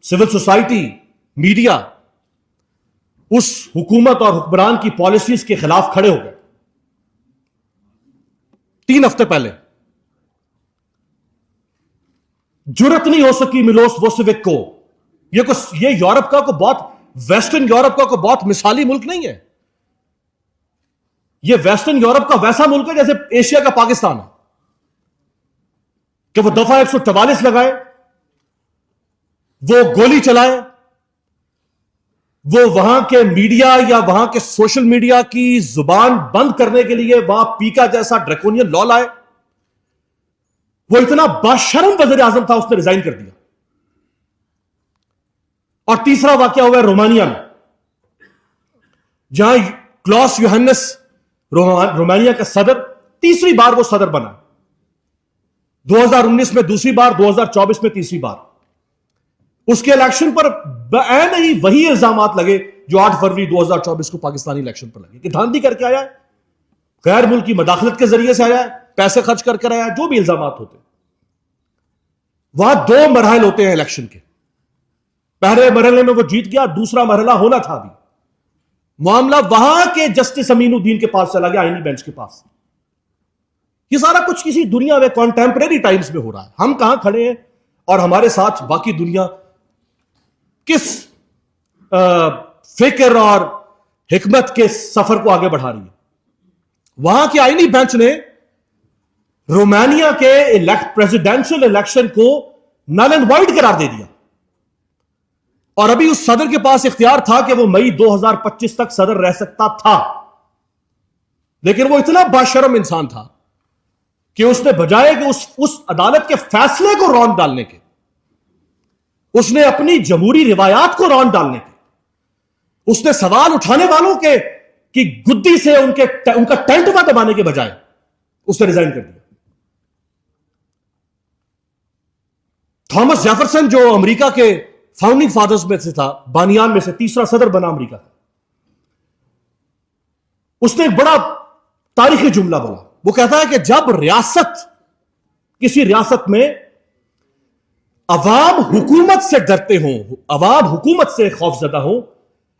Civil society, media उस हुकूमत और हुक्मरान की पॉलिसीज के खिलाफ खड़े हो गए। 3 हफ्ते पहले जुर्रत नहीं हो सकी मिलोस वोसेविक को, ये यूरोप का को बहुत, वेस्टर्न यूरोप का को बहुत मिसाली मुल्क नहीं है। ये वेस्टर्न यूरोप का वैसा मुल्क है जैसे एशिया का पाकिस्तान है, कि वो दफा 144 लगाए, वो गोली चलाए, वो वहां के मीडिया या वहां के सोशल मीडिया की जुबान बंद करने के लिए वहां पीका जैसा ड्रैकोनियन लॉ लाए। वो इतना बाशर्म वज़ीर आज़म था, उसने रिजाइन कर दिया। और तीसरा वाकया हुआ है रोमानिया में, जहां क्लॉस यूहान्निस रोमानिया का सदर, तीसरी बार वो सदर बना, 2019 में दूसरी बार, 2024 में तीसरी बार। उसके इलेक्शन पर नहीं वही इल्जामात लगे जो 8 फरवरी 2024 को पाकिस्तानी इलेक्शन पर लगे, कि धांधली करके आया है, गैर मुल्की मदाखलत के जरिए से आया है, पैसे खर्च करके आया है, जो भी इल्जामात होते। वहां 2 मरहल होते हैं इलेक्शन के। पहले मरहले में वो जीत गया, दूसरा मरहला होना था अभी। मामला वहां के जस्टिस अमीनुद्दीन के पास चला गया, आईनी बेंच के पास। ये सारा कुछ किसी दुनिया में कॉन्टेम्परेरी टाइम्स में हो रहा है। हम कहां खड़े हैं और हमारे साथ बाकी दुनिया किस फिक्र और हिकमत के सफर को आगे बढ़ा रही है। वहां के आईनी बेंच ने रोमानिया के प्रेसिडेंशियल इलेक्शन को नल एंड वाइड करार दे दिया, और अभी उस सदर के पास इख्तियार था कि वो मई 2025 तक सदर रह सकता था। लेकिन वो इतना बाशर्म इंसान था कि उसने बजाय कि उस अदालत के फैसले को रौंद डालने के, उसने अपनी जमहूरी रिवायात को रौंद डालने के, उसने सवाल उठाने वालों के की गुद्दी से उनका टेंटवा दबाने के बजाय उसने रिजाइन कर दिया। थॉमस जेफरसन, जो अमेरिका के फाउंडिंग फादर्स में से था, बानियान में से तीसरा सदर बना अमेरिका का, उसने एक बड़ा तारीखी जुमला बोला। वो कहता है कि जब किसी रियासत में अवाम हुकूमत से डरते हो, अवाम हुकूमत से खौफजदा हो,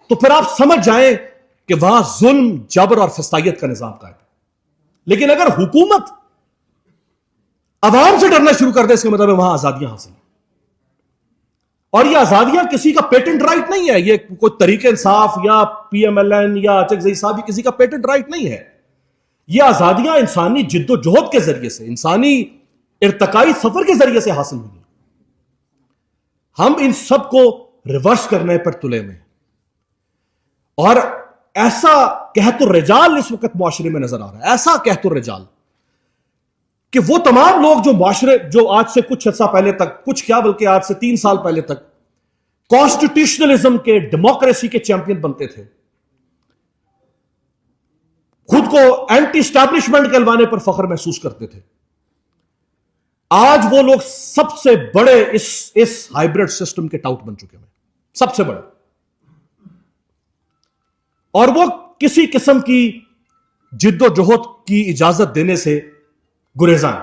तो फिर आप समझ जाएं कि वहां जुल्म, जबर और फसादियत का निजाम कायम है। लेकिन अगर हुकूमत अवाम से डरना शुरू कर दे, इसका मतलब है वहां आजादियां हासिल हैं। और ये आजादियां किसी का पेटेंट राइट नहीं है, ये कोई तरीके इंसाफ या PMLN या चकजई साहब किसी का पेटेंट राइट नहीं है। ये आजादियां इंसानी जिद्दोजहद के जरिए से, इंसानी इर्तकाई सफर के जरिए से हासिल हुई। हम इन सब को रिवर्स करने पर तुले में, और ऐसा कहतुर्रिजाल इस वक्त मुआशरे में नजर आ रहा है, ऐसा कहतुर्रिजाल कि वो तमाम लोग जो आज से कुछ अर्सा पहले तक, कुछ क्या बल्कि आज से 3 साल पहले तक कॉन्स्टिट्यूशनलिज्म के, डेमोक्रेसी के चैंपियन बनते थे, खुद को एंटी एस्टैब्लिशमेंट कहलवाने पर फख्र महसूस करते थे, आज वो लोग सबसे बड़े इस हाइब्रिड सिस्टम के टाउट बन चुके हैं, सबसे बड़े। और वो किसी किस्म की जिद्दोजहद की इजाजत देने से गुरेजान।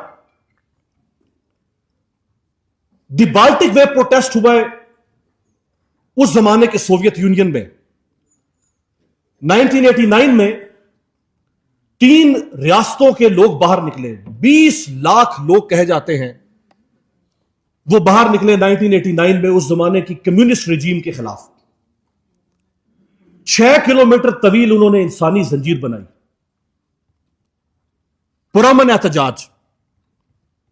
द बाल्टिक वे प्रोटेस्ट हुआ है उस जमाने के सोवियत यूनियन में। 1989 में 3 रियासतों के लोग बाहर निकले, 20 लाख लोग कहे जाते हैं वो बाहर निकले 1989 में, उस जमाने की कम्युनिस्ट रिजीम के खिलाफ। 6 किलोमीटर तवील उन्होंने इंसानी जंजीर बनाई, पुरअमन एहतजाज।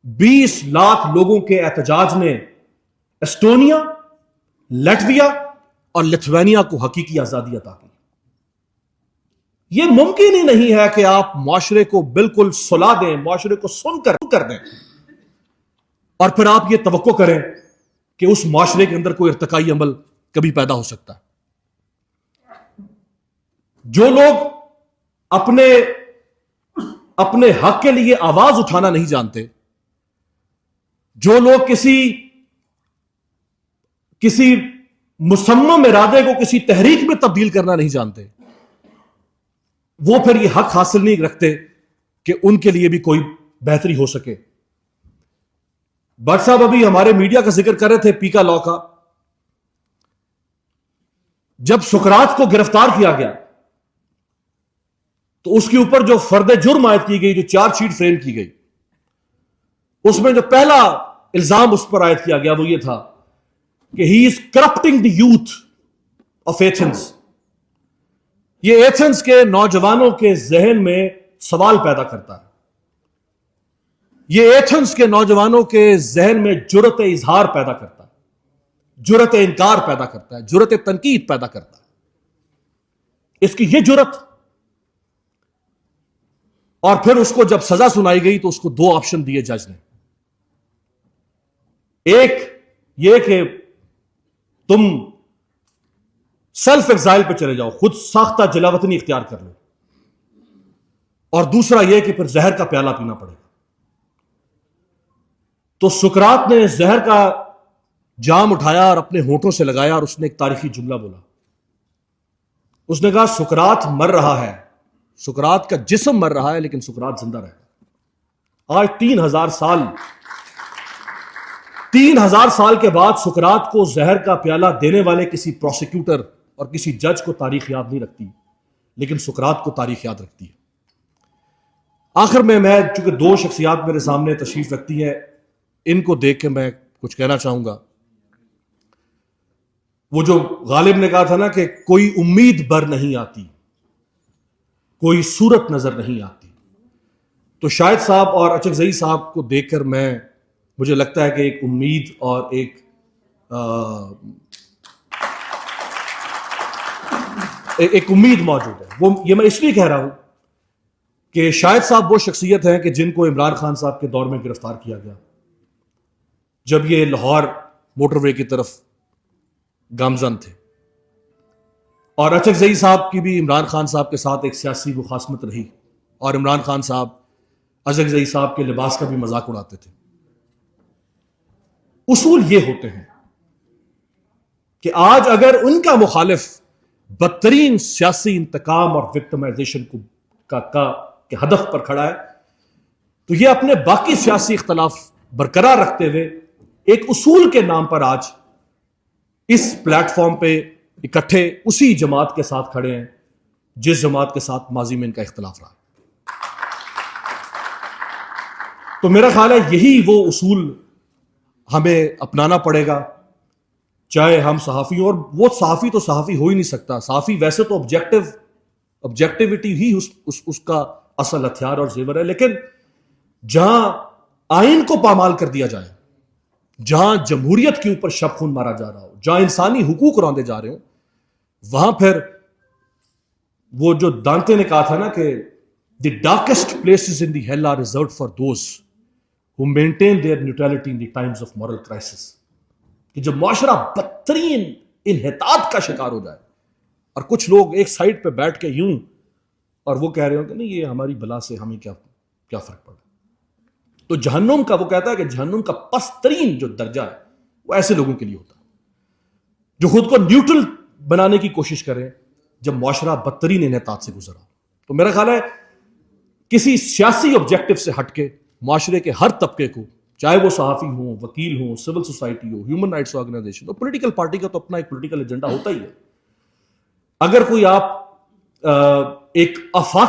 20 लाख लोगों के एहतजाज ने एस्टोनिया, लैटविया और लिथुआनिया को हकीकी आजादी अता की। यह मुमकिन ही नहीं है कि आप मुआशरे को बिल्कुल सुला दें, मुआशरे को सुनकर कर दें, और फिर आप यह तवक्को करें कि उस मुआशरे के अंदर कोई इर्तिकाई अमल कभी पैदा हो सकता है। जो लोग अपने हक के लिए आवाज उठाना नहीं जानते, जो लोग किसी मुसम्मम इरादे को किसी तहरीक में तब्दील करना नहीं जानते, वो फिर ये हक हासिल नहीं रखते कि उनके लिए भी कोई बेहतरी हो सके। भट्ट साहब अभी हमारे मीडिया का जिक्र कर रहे थे पीका लॉ का। جب سقراط کو گرفتار کیا گیا تو اس کے اوپر جو فرد جرم عائد کی گئی، جو چارج شیٹ فریم کی گئی، اس میں جو پہلا الزام اس پر عائد کیا گیا وہ یہ تھا کہ ہی از corrupting the youth of Athens. یہ ایتھنز کے نوجوانوں کے ذہن میں سوال پیدا کرتا ہے. یہ ایتھنز کے نوجوانوں کے ذہن میں جرأت اظہار پیدا کرتا ہے، جرأت انکار پیدا کرتا ہے، جرأت تنقید پیدا کرتا ہے. اس کی یہ جرأت، اور پھر اس کو جب سزا سنائی گئی تو اس کو 2 آپشن دیے جج نے. ایک یہ کہ تم سیلف ایگزائل پہ چلے جاؤ، خود ساختہ جلاوطنی اختیار کر لو، اور دوسرا یہ کہ پھر زہر کا پیالہ پینا پڑے گا. تو سقراط نے زہر کا جام اٹھایا اور اپنے ہونٹوں سے لگایا اور اس نے ایک تاریخی جملہ بولا. اس نے کہا سقراط مر رہا ہے، سقراط کا جسم مر رہا ہے لیکن سقراط زندہ رہے گا. آج 3000 سال کے بعد سقراط کو زہر کا پیالہ دینے والے کسی پروسیکیوٹر اور کسی جج کو تاریخ یاد نہیں رکھتی، لیکن سقراط کو تاریخ یاد رکھتی ہے. آخر میں چونکہ 2 شخصیات میرے سامنے تشریف رکھتی ہیں، ان کو دیکھ کے میں کچھ کہنا چاہوں گا. وہ جو غالب نے کہا تھا نا کہ کوئی امید بر نہیں آتی، کوئی صورت نظر نہیں آتی، تو شاہد صاحب اور اچکزئی صاحب کو دیکھ کر مجھے لگتا ہے کہ ایک امید اور ایک امید موجود ہے. یہ میں اس لیے کہہ رہا ہوں کہ شاہد صاحب وہ شخصیت ہیں کہ جن کو عمران خان صاحب کے دور میں گرفتار کیا گیا جب یہ لاہور موٹر وے کی طرف گامزن تھے، اور اچکزئی صاحب کی بھی عمران خان صاحب کے ساتھ ایک سیاسی مخاصمت رہی، اور عمران خان صاحب اچکزئی صاحب کے لباس کا بھی مذاق اڑاتے تھے. اصول یہ ہوتے ہیں کہ آج اگر ان کا مخالف بدترین سیاسی انتقام اور وکٹمائزیشن کے ہدف پر کھڑا ہے تو یہ اپنے باقی سیاسی اختلاف برقرار رکھتے ہوئے ایک اصول کے نام پر آج اس پلیٹ فارم پہ اکٹھے اسی جماعت کے ساتھ کھڑے ہیں جس جماعت کے ساتھ ماضی میں ان کا اختلاف رہا. تو میرا خیال ہے یہی وہ اصول ہمیں اپنانا پڑے گا، چاہے ہم صحافی ہوں. اور وہ صحافی تو صحافی ہو ہی نہیں سکتا. صحافی ویسے تو آبجیکٹیوٹی ہی اس کا اصل ہتھیار اور زیور ہے، لیکن جہاں آئین کو پامال کر دیا جائے، جہاں جمہوریت کے اوپر شب خون مارا جا رہا ہو، جہاں انسانی حقوق روندے جا رہے ہوں، وہاں پھر وہ جو دانتے نے کہا تھا نا کہ the darkest places in the hell are reserved for those who maintain their neutrality in the times of moral crisis. کہ جب معاشرہ بدترین انحطاط کا شکار ہو جائے اور کچھ لوگ ایک سائڈ پہ بیٹھ کے یوں اور وہ کہہ رہے ہوں کہ نہیں یہ ہماری بلا سے ہمیں کیا فرق پڑا. تو جہنم کا وہ کہتا ہے کہ جہنم کا پسترین جو درجہ ہے وہ ایسے لوگوں کے لیے ہوتا ہے جو خود کو نیوٹرل بنانے کی کوشش کریں جب معاشرہ بدترین انحطاط سے گزرا. تو میرا خیال ہے کسی سیاسی آبجیکٹو سے ہٹ کے معاشرے کے ہر طبقے کو، چاہے وہ صحافی ہوں، وکیل ہوں، سول سوسائٹی ہو، ہیومن رائٹس آرگنائزیشن ہو، پولیٹیکل پارٹی کا تو اپنا ایک پولیٹیکل ایجنڈا ہوتا ہی ہے. اگر کوئی آپ ایک آفاق